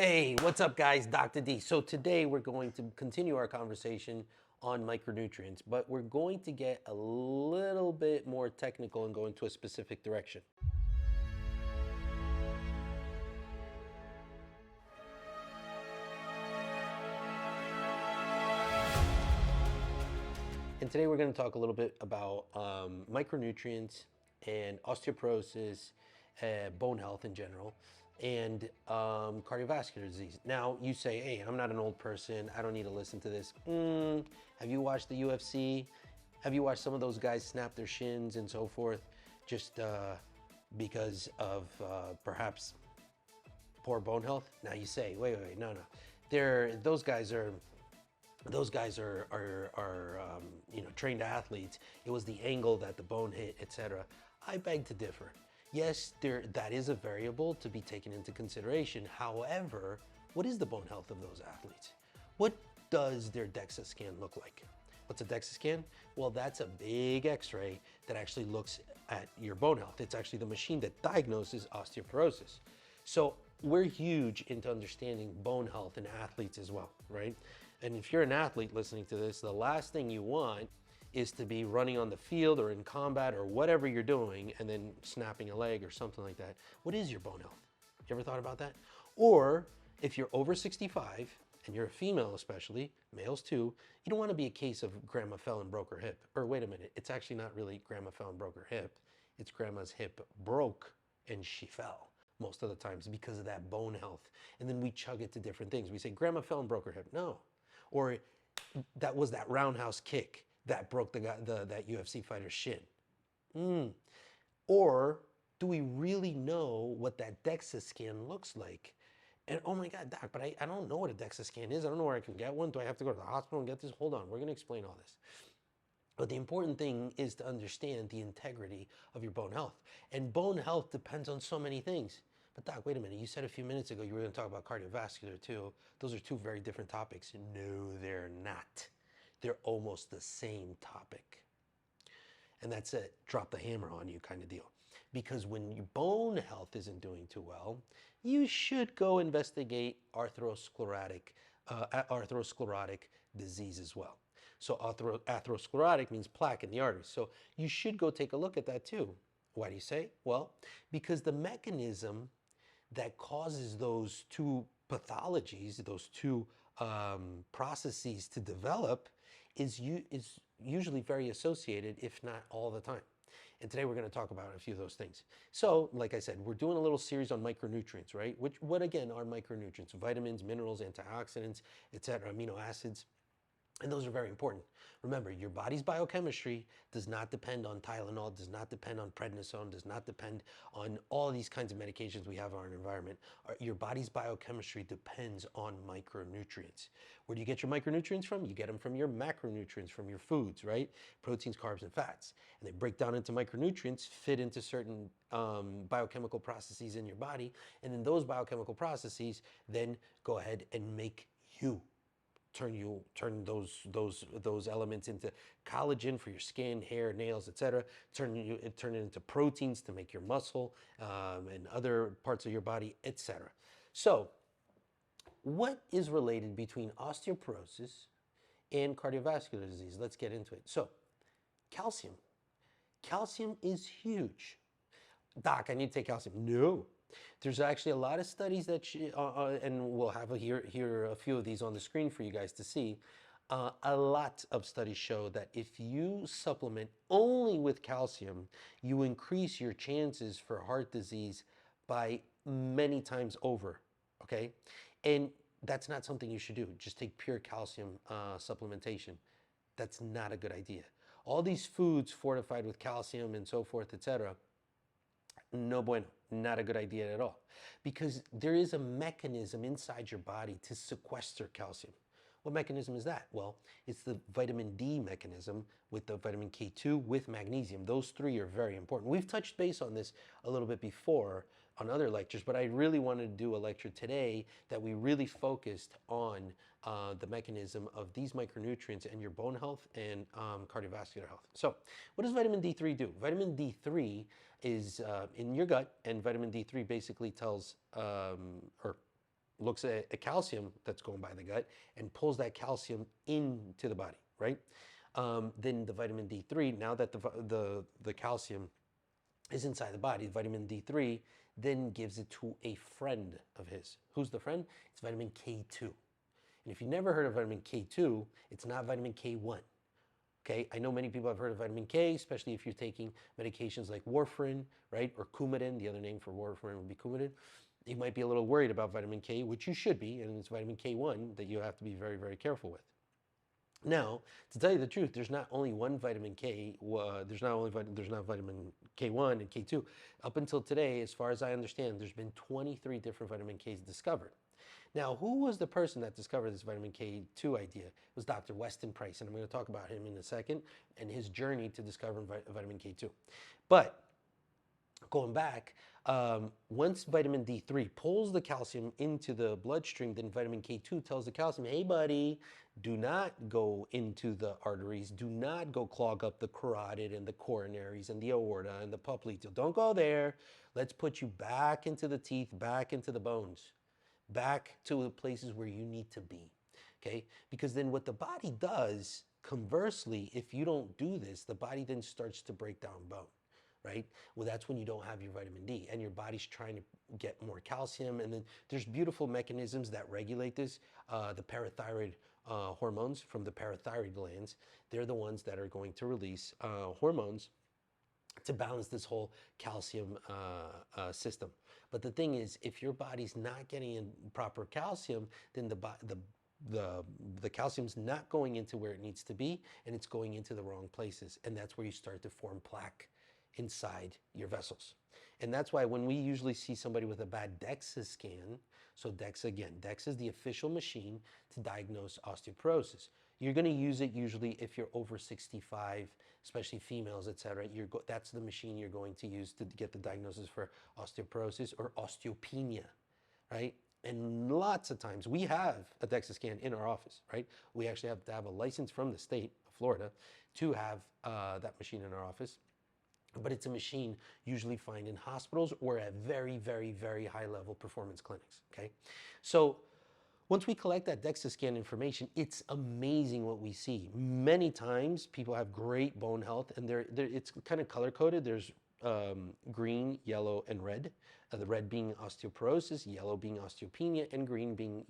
Hey, what's up, guys? Dr. D. So today we're going to continue our conversation on micronutrients, but we're going to get a little bit more technical and go into a specific direction. And today we're going to talk a little bit about micronutrients and osteoporosis, bone health in general, and cardiovascular disease. Now, you say, hey, I'm not an old person. I don't need to listen to this. Have you watched the UFC? Have you watched some of those guys snap their shins and so forth just because of perhaps poor bone health? Now you say, wait, no. Those guys are trained athletes. It was the angle that the bone hit, etc. I beg to differ. Yes, that is a variable to be taken into consideration. However, what is the bone health of those athletes? What does their DEXA scan look like? What's a DEXA scan? Well, that's a big X-ray that actually looks at your bone health. It's actually the machine that diagnoses osteoporosis. So we're huge into understanding bone health in athletes as well, right? And if you're an athlete listening to this, the last thing you want is to be running on the field or in combat or whatever you're doing and then snapping a leg or something like that. What is your bone health? You ever thought about that? Or if you're over 65 and you're a female especially, males too, you don't want to be a case of grandma fell and broke her hip. Or wait a minute, it's actually not really grandma fell and broke her hip. It's grandma's hip broke and she fell most of the times because of that bone health. And then we chug it to different things. We say grandma fell and broke her hip. No. Or that was that roundhouse kick that broke that UFC fighter's shin. Or do we really know what that DEXA scan looks like? And oh my God, doc, but I don't know what a DEXA scan is. I don't know where I can get one. Do I have to go to the hospital and get this? Hold on, we're gonna explain all this. But the important thing is to understand the integrity of your bone health. And bone health depends on so many things. But doc, wait a minute, you said a few minutes ago you were gonna talk about cardiovascular too. Those are two very different topics. No, they're not. They're almost the same topic. And that's it, drop the hammer on you kind of deal. Because when your bone health isn't doing too well, you should go investigate atherosclerotic disease as well. So atherosclerotic means plaque in the arteries. So you should go take a look at that too. Why do you say? Well, because the mechanism that causes those two pathologies, those two processes to develop is usually very associated, if not all the time. And today we're going to talk about a few of those things. So, like I said, we're doing a little series on micronutrients, right? What again are micronutrients? Vitamins, minerals, antioxidants, etc., amino acids. And those are very important. Remember, your body's biochemistry does not depend on Tylenol, does not depend on prednisone, does not depend on all these kinds of medications we have in our environment. Your body's biochemistry depends on micronutrients. Where do you get your micronutrients from? You get them from your macronutrients, from your foods, right? Proteins, carbs, and fats. And they break down into micronutrients, fit into certain biochemical processes in your body. And then those biochemical processes then go ahead and make you. Turn those elements into collagen for your skin, hair, nails, etc. Turn it into proteins to make your muscle and other parts of your body, etc. So, what is related between osteoporosis and cardiovascular disease? Let's get into it. So, calcium. Calcium is huge. Doc, I need to take calcium. No. There's actually a lot of studies that, and we'll have here a few of these on the screen for you guys to see. A lot of studies show that if you supplement only with calcium, you increase your chances for heart disease by many times over, okay? And that's not something you should do. Just take pure calcium supplementation. That's not a good idea. All these foods fortified with calcium and so forth, etc., no bueno, not a good idea at all. Because there is a mechanism inside your body to sequester calcium. What mechanism is that? Well, it's the vitamin D mechanism with the vitamin K2 with magnesium. Those three are very important. We've touched base on this a little bit before on other lectures, but I really wanted to do a lecture today that we really focused on the mechanism of these micronutrients and your bone health and cardiovascular health. So what does vitamin D3 do? Vitamin D3 is in your gut, and vitamin D3 basically tells, or looks at a calcium that's going by the gut and pulls that calcium into the body, right? Then the vitamin D3, now that the calcium is inside the body, vitamin D3 then gives it to a friend of his. Who's the friend? It's vitamin K2. And if you've never heard of vitamin K2, it's not vitamin K1. Okay, I know many people have heard of vitamin K, especially if you're taking medications like warfarin, right, or Coumadin. The other name for warfarin would be Coumadin. You might be a little worried about vitamin K, which you should be, and it's vitamin K1 that you have to be very, very careful with. Now, to tell you the truth, there's not only one vitamin K. There's not vitamin K1 and K2. Up until today, as far as I understand, there's been 23 different vitamin Ks discovered. Now, who was the person that discovered this vitamin K2 idea? It was Dr. Weston Price, and I'm going to talk about him in a second and his journey to discovering vitamin K2. But going back, once vitamin D3 pulls the calcium into the bloodstream, then vitamin K2 tells the calcium, hey buddy, do not go into the arteries, do not go clog up the carotid and the coronaries and the aorta and the popliteal. Don't go there. Let's put you back into the teeth, back into the bones, back to the places where you need to be, okay? Because then what the body does, conversely, if you don't do this, the body then starts to break down bone, right? Well, that's when you don't have your vitamin D and your body's trying to get more calcium. And then there's beautiful mechanisms that regulate this. The parathyroid hormones from the parathyroid glands, they're the ones that are going to release hormones to balance this whole calcium system. But the thing is, if your body's not getting in proper calcium, then the calcium's not going into where it needs to be, and it's going into the wrong places. And that's where you start to form plaque inside your vessels. And that's why when we usually see somebody with a bad DEXA scan, so DEXA is the official machine to diagnose osteoporosis. You're going to use it usually if you're over 65, especially females, etc. That's the machine you're going to use to get the diagnosis for osteoporosis or osteopenia, right? And lots of times we have a DEXA scan in our office, right? We actually have to have a license from the state of Florida to have that machine in our office. But it's a machine usually found in hospitals or at very, very, very high level performance clinics, okay? So once we collect that DEXA scan information, it's amazing what we see. Many times people have great bone health, and it's kind of color coded. There's green, yellow, and red. The red being osteoporosis, yellow being osteopenia, and green being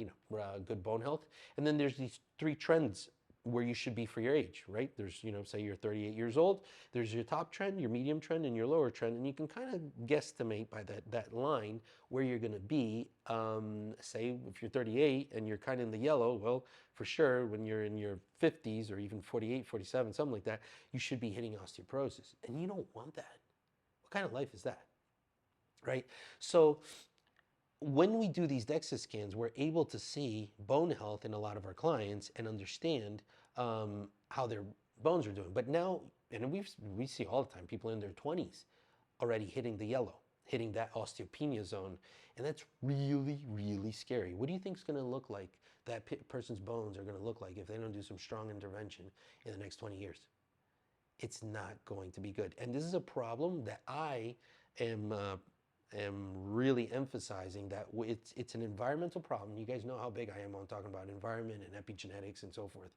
good bone health. And then there's these three trends where you should be for your age, right? There's, say you're 38 years old, there's your top trend, your medium trend, and your lower trend, and you can kind of guesstimate by that line where you're gonna be. Say if you're 38 and you're kind of in the yellow, well, for sure, when you're in your 50s or even 48, 47, something like that, you should be hitting osteoporosis, and you don't want that. What kind of life is that, right? So when we do these DEXA scans, we're able to see bone health in a lot of our clients and understand how their bones are doing. But now, and we see all the time, people in their 20s already hitting the yellow, hitting that osteopenia zone. And that's really, really scary. What do you think is going to look like, that person's bones are going to look like if they don't do some strong intervention in the next 20 years? It's not going to be good. And this is a problem that I am really emphasizing, that it's an environmental problem. You guys know how big I am on talking about environment and epigenetics and so forth.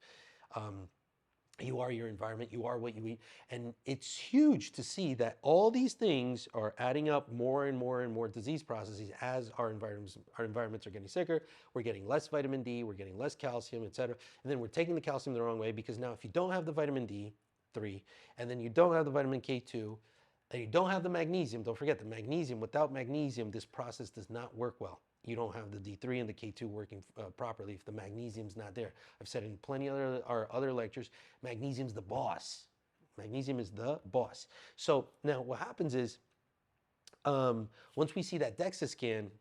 You are your environment, you are what you eat. And it's huge to see that all these things are adding up more and more and more disease processes as our environments are getting sicker. We're getting less vitamin D, we're getting less calcium, etc. And then we're taking the calcium the wrong way, because now if you don't have the vitamin D3, and then you don't have the vitamin K2, and you don't have the magnesium, don't forget the magnesium. Without magnesium, this process does not work well. You don't have the D3 and the K2 working properly if the magnesium's not there. I've said in plenty of other lectures, magnesium's the boss. Magnesium is the boss. So now what happens is, once we see that DEXA scan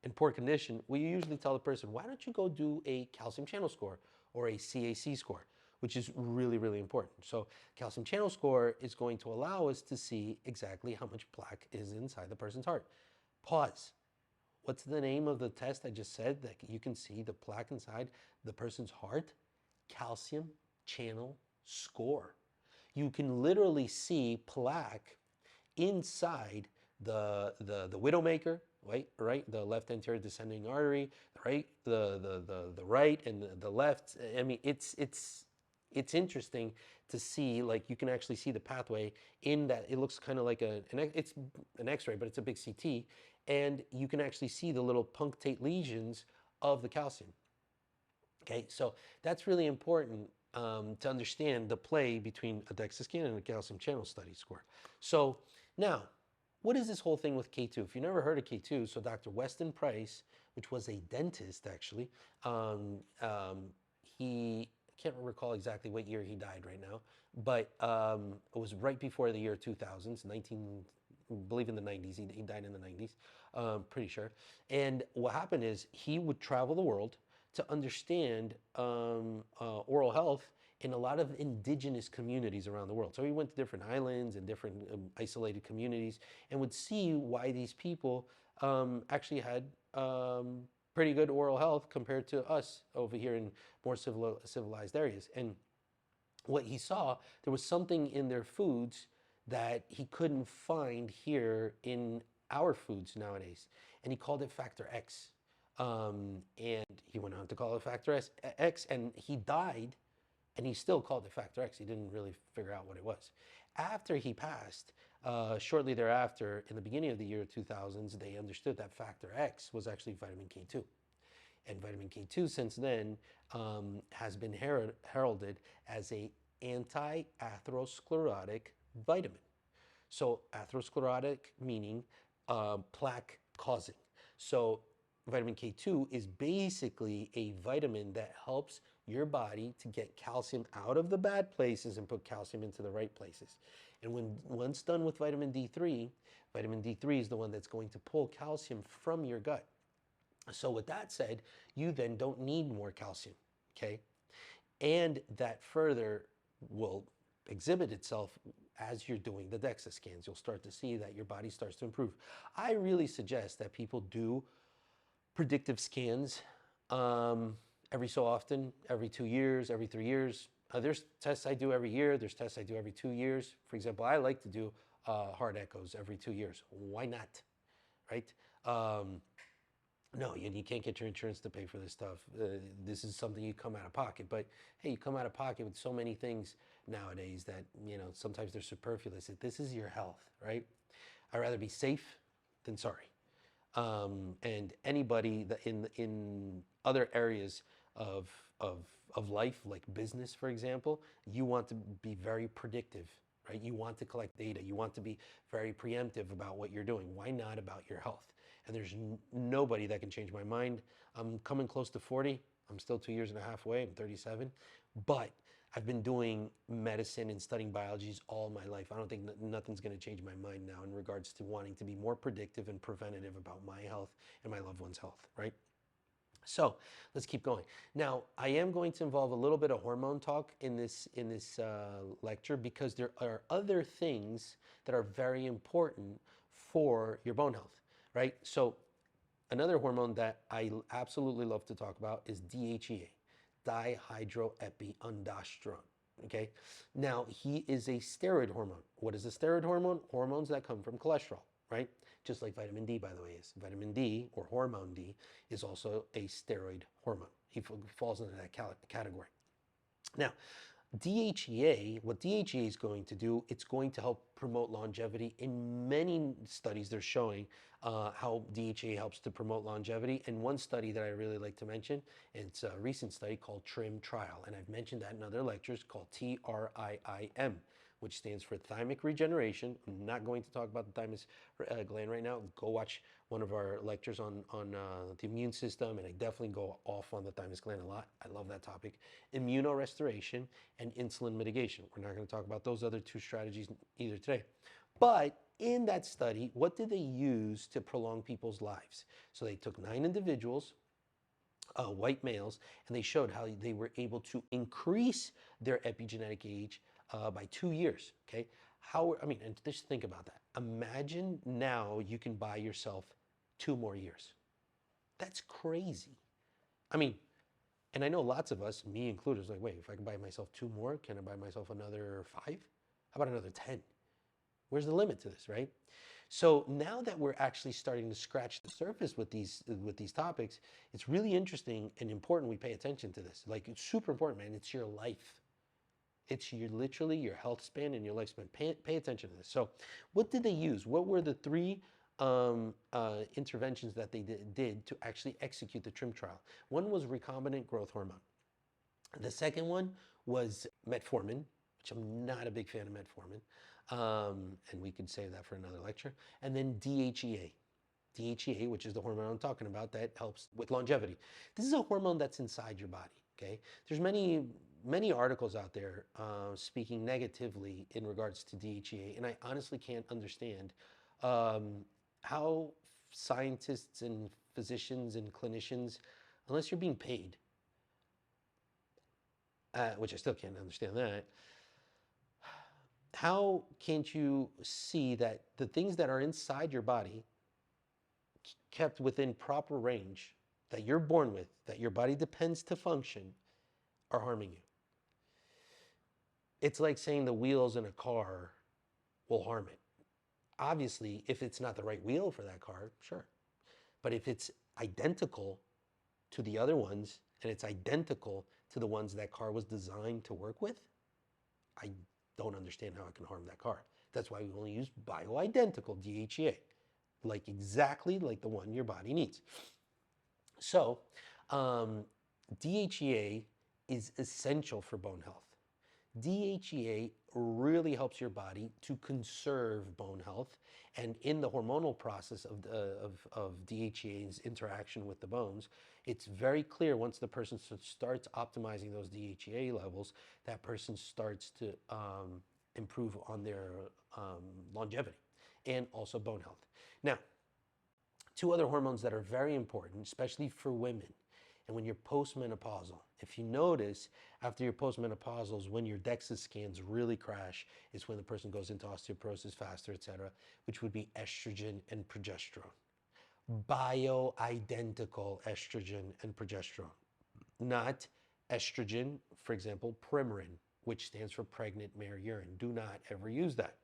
in poor condition, we usually tell the person, why don't you go do a calcium channel score or a CAC score, which is really, really important. So calcium channel score is going to allow us to see exactly how much plaque is inside the person's heart. Pause. What's the name of the test I just said that you can see the plaque inside the person's heart? Calcium channel score. You can literally see plaque inside the widowmaker, right, the left anterior descending artery, right, the right and the left. I mean, it's interesting to see, like, you can actually see the pathway in that. It looks kind of like it's an X-ray, but it's a big CT, and you can actually see the little punctate lesions of the calcium. Okay, so that's really important to understand the play between a DEXA scan and a calcium channel study score. So now, what is this whole thing with K2? If you've never heard of K2, so Dr. Weston Price, which was a dentist actually, he, I can't recall exactly what year he died right now, but it was right before the year 2000, I believe in the 90s. He died in the 90s, pretty sure. And what happened is he would travel the world to understand oral health in a lot of indigenous communities around the world. So he went to different islands and different isolated communities and would see why these people actually had pretty good oral health compared to us over here in more civilized areas. And what he saw, there was something in their foods that he couldn't find here in our foods nowadays. And he called it factor X. And he went on to call it factor X, and he died, and he still called it factor X. He didn't really figure out what it was. After he passed, shortly thereafter, in the beginning of the year 2000s, they understood that factor X was actually vitamin K2. And vitamin K2 since then has been heralded as a anti-atherosclerotic vitamin. So atherosclerotic meaning plaque causing. So vitamin K2 is basically a vitamin that helps your body to get calcium out of the bad places and put calcium into the right places. And once done with vitamin D3 is the one that's going to pull calcium from your gut. So with that said, you then don't need more calcium, okay? And that further will exhibit itself as you're doing the DEXA scans. You'll start to see that your body starts to improve. I really suggest that people do predictive scans every so often, every 2 years, every 3 years. There's tests I do every year. There's tests I do every 2 years. For example, I like to do heart echoes every 2 years. Why not, right? No, you can't get your insurance to pay for this stuff. This is something you come out of pocket. But hey, you come out of pocket with so many things nowadays that, sometimes they're superfluous. This is your health, right? I'd rather be safe than sorry. And anybody that in other areas of life, like business, for example, you want to be very predictive, right? You want to collect data. You want to be very preemptive about what you're doing. Why not about your health? And there's nobody that can change my mind. I'm coming close to 40. I'm still 2 years and a half away. I'm 37. But I've been doing medicine and studying biology all my life. I don't think nothing's going to change my mind now in regards to wanting to be more predictive and preventative about my health and my loved one's health, right? So let's keep going. Now, I am going to involve a little bit of hormone talk in this lecture because there are other things that are very important for your bone health, right? So another hormone that I absolutely love to talk about is DHEA, dihydroepiandrosterone. Okay, now he is a steroid hormone. What is a steroid hormone? Hormones that come from cholesterol, right? Just like vitamin D, by the way, is. Vitamin D, or hormone D, is also a steroid hormone. He falls into that category. Now, DHEA, what DHEA is going to do, it's going to help promote longevity. In many studies, they're showing how DHEA helps to promote longevity. And one study that I really like to mention, it's a recent study called TRIM trial. And I've mentioned that in other lectures, called TRIIM, which stands for thymic regeneration. I'm not going to talk about the thymus gland right now. Go watch one of our lectures on the immune system, and I definitely go off on the thymus gland a lot. I love that topic. Immunorestoration and insulin mitigation. We're not going to talk about those other two strategies either today. But in that study, what did they use to prolong people's lives? So they took 9 individuals, white males, and they showed how they were able to increase their epigenetic age by 2 years, okay? And just think about that. Imagine now you can buy yourself 2 more years. That's crazy. And I know lots of us, me included, is like, wait, if I can buy myself 2 more, can I buy myself another 5? How about another 10? Where's the limit to this, right? So now that we're actually starting to scratch the surface with these topics, it's really interesting and important we pay attention to this. Like, it's super important, man. It's your life. It's your literally your health span and your lifespan. Pay attention to this. So, what did they use? What were the three interventions that they did to actually execute the TRIM trial? One was recombinant growth hormone. The second one was metformin, which I'm not a big fan of metformin. And we could save that for another lecture. And then DHEA. DHEA, which is the hormone I'm talking about that helps with longevity. This is a hormone that's inside your body, okay? There's many articles out there speaking negatively in regards to DHEA, and I honestly can't understand how scientists and physicians and clinicians, unless you're being paid, which I still can't understand that, how can't you see that the things that are inside your body kept within proper range that you're born with, that your body depends to function, are harming you? It's like saying the wheels in a car will harm it. Obviously, if it's not the right wheel for that car, sure. But if it's identical to the other ones and it's identical to the ones that car was designed to work with, I don't understand how it can harm that car. That's why we only use bioidentical DHEA, like exactly like the one your body needs. So, DHEA is essential for bone health. DHEA really helps your body to conserve bone health, and in the hormonal process of DHEA's interaction with the bones, it's very clear once the person starts optimizing those DHEA levels, that person starts to improve on their longevity and also bone health. Now, two other hormones that are very important, especially for women, and when you're postmenopausal. If you notice, after you're postmenopausal, when your DEXA scans really crash, is when the person goes into osteoporosis faster, etc., which would be estrogen and progesterone. Bioidentical estrogen and progesterone. Not estrogen, for example, Premarin, which stands for pregnant mare urine. Do not ever use that.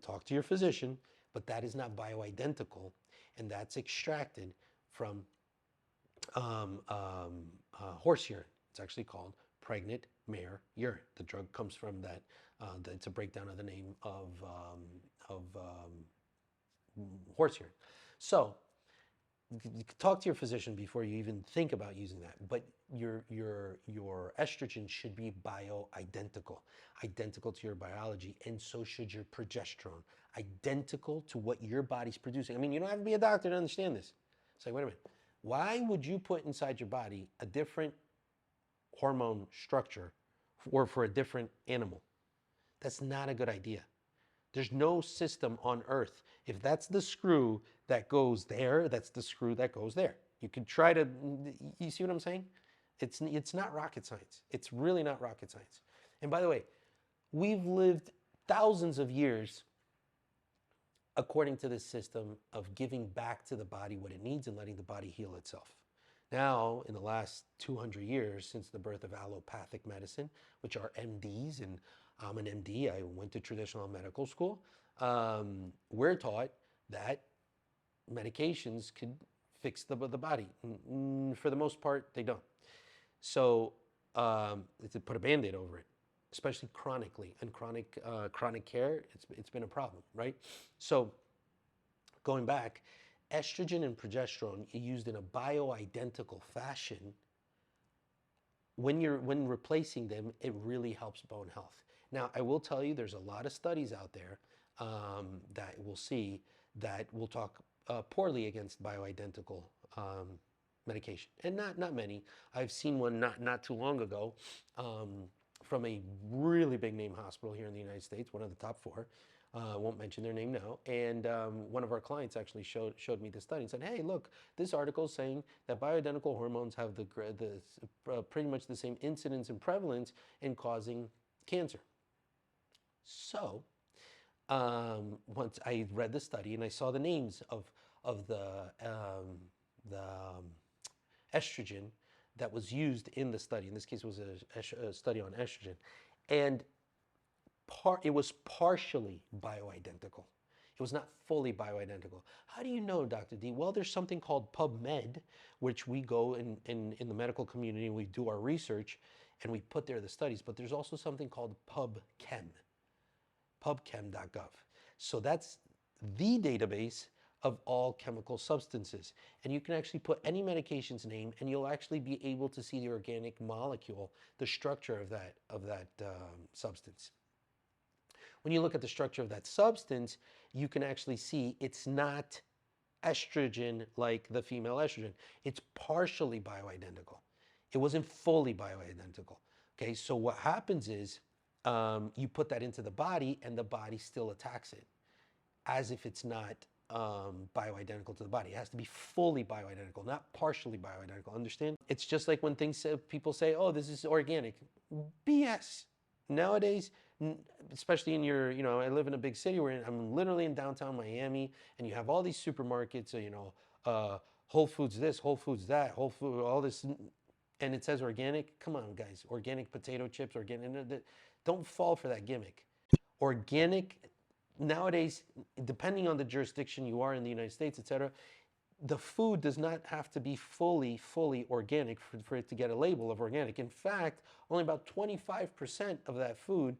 Talk to your physician, but that is not bioidentical, and that's extracted from horse urine. It's actually called pregnant mare urine. The drug comes from that. It's a breakdown of the name of horse urine. So talk to your physician before you even think about using that. But your estrogen should be bioidentical, identical to your biology, and so should your progesterone, identical to what your body's producing. I mean, you don't have to be a doctor to understand this. It's like, wait a minute. Why would you put inside your body a different hormone structure or for a different animal? That's not a good idea. There's no system on earth. If that's the screw that goes there, that's the screw that goes there. You could try to, you see what I'm saying? It's not rocket science. It's really not rocket science. And by the way, we've lived thousands of years according to this system of giving back to the body what it needs and letting the body heal itself. Now, in the last 200 years, since the birth of allopathic medicine, which are MDs, and I'm an MD, I went to traditional medical school, we're taught that medications could fix the body. For the most part, they don't. So, to put a Band-Aid over it, especially chronically, and chronic care, it's been a problem, right? So going back, estrogen and progesterone used in a bioidentical fashion, when replacing them, it really helps bone health. Now, I will tell you, there's a lot of studies out there that we'll see that will talk poorly against bioidentical medication, and not many. I've seen one not too long ago from a really big name hospital here in the United States, one of the top four. I won't mention their name now. And one of our clients actually showed me the study and said, hey, look, this article is saying that bioidentical hormones have pretty much the same incidence and prevalence in causing cancer. So once I read the study and I saw the names of the estrogen that was used in the study, in this case it was a study on estrogen, and it was partially bioidentical. It was not fully bioidentical. How do you know, Dr. D? Well, there's something called PubMed, which we go in the medical community and we do our research and we put there the studies, but there's also something called PubChem, pubchem.gov. So that's the database of all chemical substances. And you can actually put any medication's name and you'll actually be able to see the organic molecule, the structure of that substance. When you look at the structure of that substance, you can actually see it's not estrogen like the female estrogen. It's partially bioidentical. It wasn't fully bioidentical. Okay, so what happens is you put that into the body and the body still attacks it as if it's not bioidentical to the body. It has to be fully bioidentical, not partially bioidentical. Understand? It's just like when people say, oh, this is organic. BS. Nowadays, especially in I live in a big city where I'm literally in downtown Miami, and you have all these supermarkets, Whole Foods this, Whole Foods that, Whole Food, all this, and it says organic. Come on, guys. Organic potato chips, organic. Don't fall for that gimmick. Organic, nowadays, depending on the jurisdiction you are in the United States, etc., the food does not have to be fully organic for it to get a label of organic. In fact, only about 25% of that food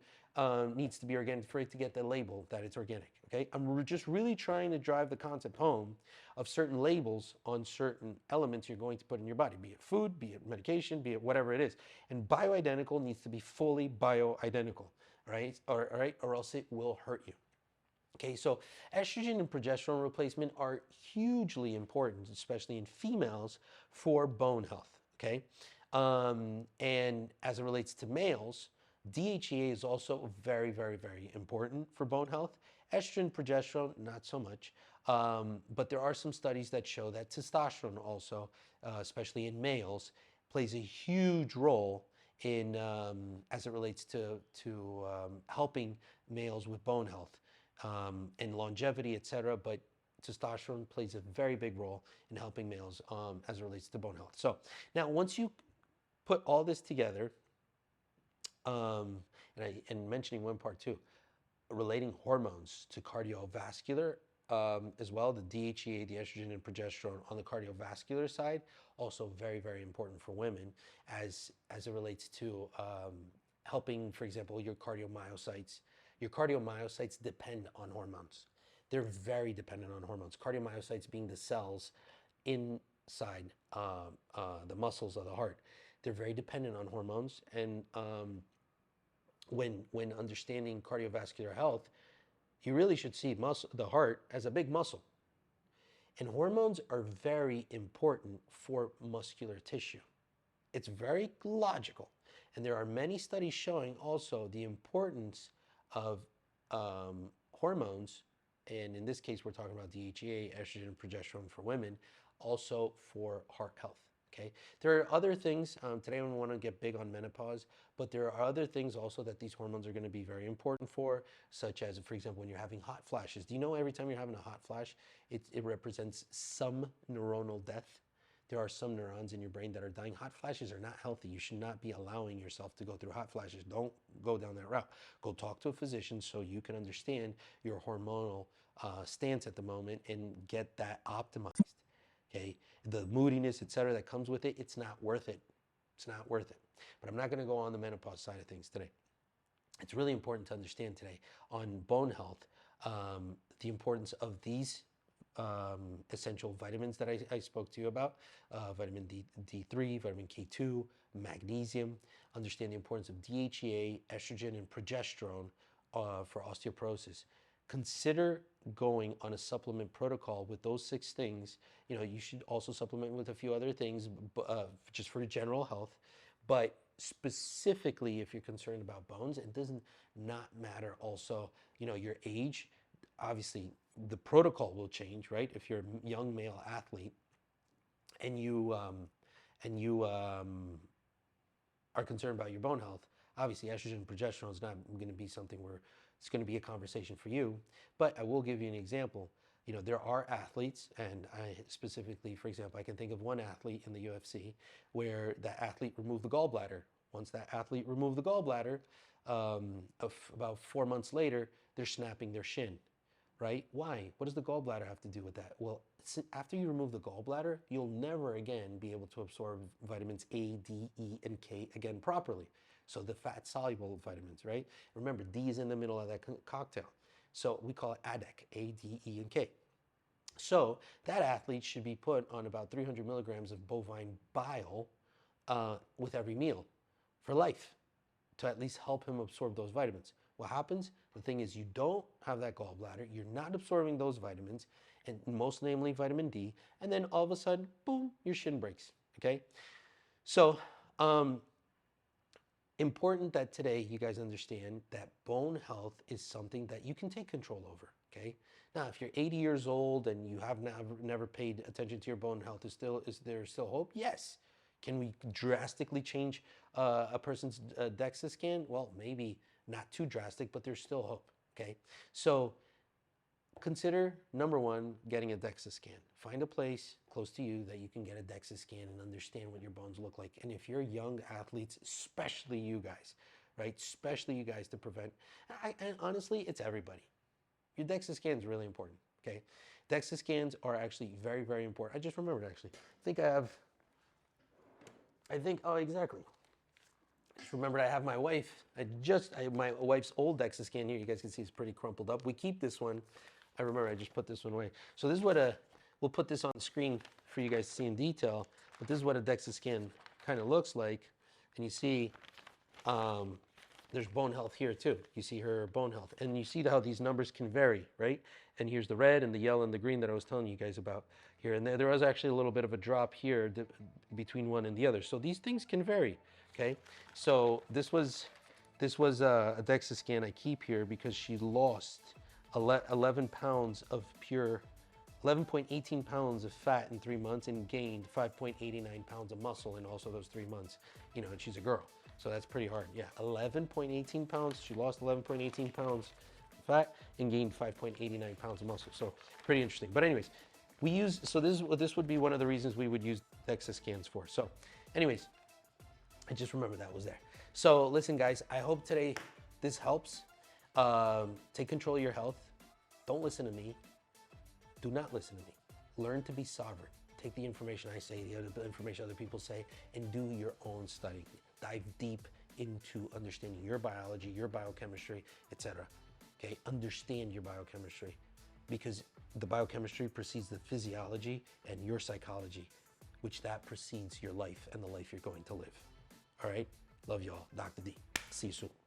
needs to be organic for it to get the label that it's organic. Okay, I'm just really trying to drive the concept home of certain labels on certain elements you're going to put in your body, be it food, be it medication, be it whatever it is. And bioidentical needs to be fully bioidentical, right? Or else it will hurt you. Okay, so estrogen and progesterone replacement are hugely important, especially in females, for bone health. Okay, and as it relates to males, DHEA is also very, very, very important for bone health. Estrogen, progesterone, not so much. But there are some studies that show that testosterone also, especially in males, plays a huge role in as it relates to helping males with bone health. And longevity, etc. But testosterone plays a very big role in helping males as it relates to bone health. So now, once you put all this together, and mentioning one part too, relating hormones to cardiovascular as well, the DHEA, the estrogen and progesterone on the cardiovascular side, also very, very important for women as it relates to helping, for example, your cardiomyocytes. Your cardiomyocytes depend on hormones. They're very dependent on hormones. Cardiomyocytes being the cells inside the muscles of the heart. They're very dependent on hormones. And when understanding cardiovascular health, you really should see the heart as a big muscle. And hormones are very important for muscular tissue. It's very logical. And there are many studies showing also the importance of hormones, and in this case we're talking about DHEA, estrogen and progesterone for women, also for heart health. Okay, there are other things, today I don't want to get big on menopause, but there are other things also that these hormones are going to be very important for, such as, for example, when you're having hot flashes. Do you know every time you're having a hot flash, it represents some neuronal death? There are some neurons in your brain that are dying. Hot flashes are not healthy. You should not be allowing yourself to go through hot flashes. Don't go down that route. Go talk to a physician so you can understand your hormonal stance at the moment and get that optimized. Okay, the moodiness, etc., that comes with it, it's not worth it. It's not worth it. But I'm not going to go on the menopause side of things today. It's really important to understand today on bone health the importance of these essential vitamins that I spoke to you about, vitamin D3, vitamin K2, magnesium. Understand the importance of DHEA, estrogen, and progesterone for osteoporosis. Consider going on a supplement protocol with those 6 things. You should also supplement with a few other things just for general health. But specifically, if you're concerned about bones, it doesn't not matter also, your age. Obviously, the protocol will change, right? If you're a young male athlete and you are concerned about your bone health, obviously estrogen and progesterone is not going to be something where it's going to be a conversation for you. But I will give you an example. There are athletes, and I specifically, for example, I can think of one athlete in the UFC where that athlete removed the gallbladder. Once that athlete removed the gallbladder, about 4 months later, they're snapping their shin. right? Why? What does the gallbladder have to do with that? Well, after you remove the gallbladder, you'll never again be able to absorb vitamins A, D, E, and K again properly. So the fat soluble vitamins, right? Remember, D is in the middle of that cocktail. So we call it ADEK, A, D, E, and K. So that athlete should be put on about 300 milligrams of bovine bile with every meal for life to at least help him absorb those vitamins. What happens? The thing is, you don't have that gallbladder, you're not absorbing those vitamins, and most namely vitamin D, and then all of a sudden, boom, your shin breaks, okay? So, important that today you guys understand that bone health is something that you can take control over, okay? Now, if you're 80 years old and you have never paid attention to your bone health, is there still hope? Yes. Can we drastically change a person's DEXA scan? Well, maybe not too drastic, but there's still hope, okay? So consider, number one, getting a DEXA scan. Find a place close to you that you can get a DEXA scan and understand what your bones look like. And if you're young athletes, especially you guys, right? Especially you guys to prevent, and honestly, it's everybody. Your DEXA scan is really important, okay? DEXA scans are actually very, very important. I just remembered actually. Oh, exactly. Just remembered I have my wife. I have my wife's old DEXA scan here. You guys can see it's pretty crumpled up. We keep this one. I remember I just put this one away. So this is what we'll put this on the screen for you guys to see in detail. But this is what a DEXA scan kind of looks like. And you see there's bone health here too. You see her bone health. And you see how these numbers can vary, right? And here's the red and the yellow and the green that I was telling you guys about here. And there was actually a little bit of a drop here between one and the other. So these things can vary, okay? So this was a DEXA scan I keep here because she lost 11 pounds of pure, 11.18 pounds of fat in 3 months and gained 5.89 pounds of muscle in also those 3 months. You know, and she's a girl. So that's pretty hard. Yeah, 11.18 pounds. She lost 11.18 pounds of fat and gained 5.89 pounds of muscle. So pretty interesting. But anyways, this would be one of the reasons we would use DEXA scans for. So anyways, I just remember that was there. So listen, guys, I hope today this helps. Take control of your health. Don't listen to me. Do not listen to me. Learn to be sovereign. Take the information I say, the information other people say, and do your own study. Dive deep into understanding your biology, your biochemistry, etc. Okay, understand your biochemistry because the biochemistry precedes the physiology and your psychology, which that precedes your life and the life you're going to live. All right, love y'all. Dr. D. See you soon.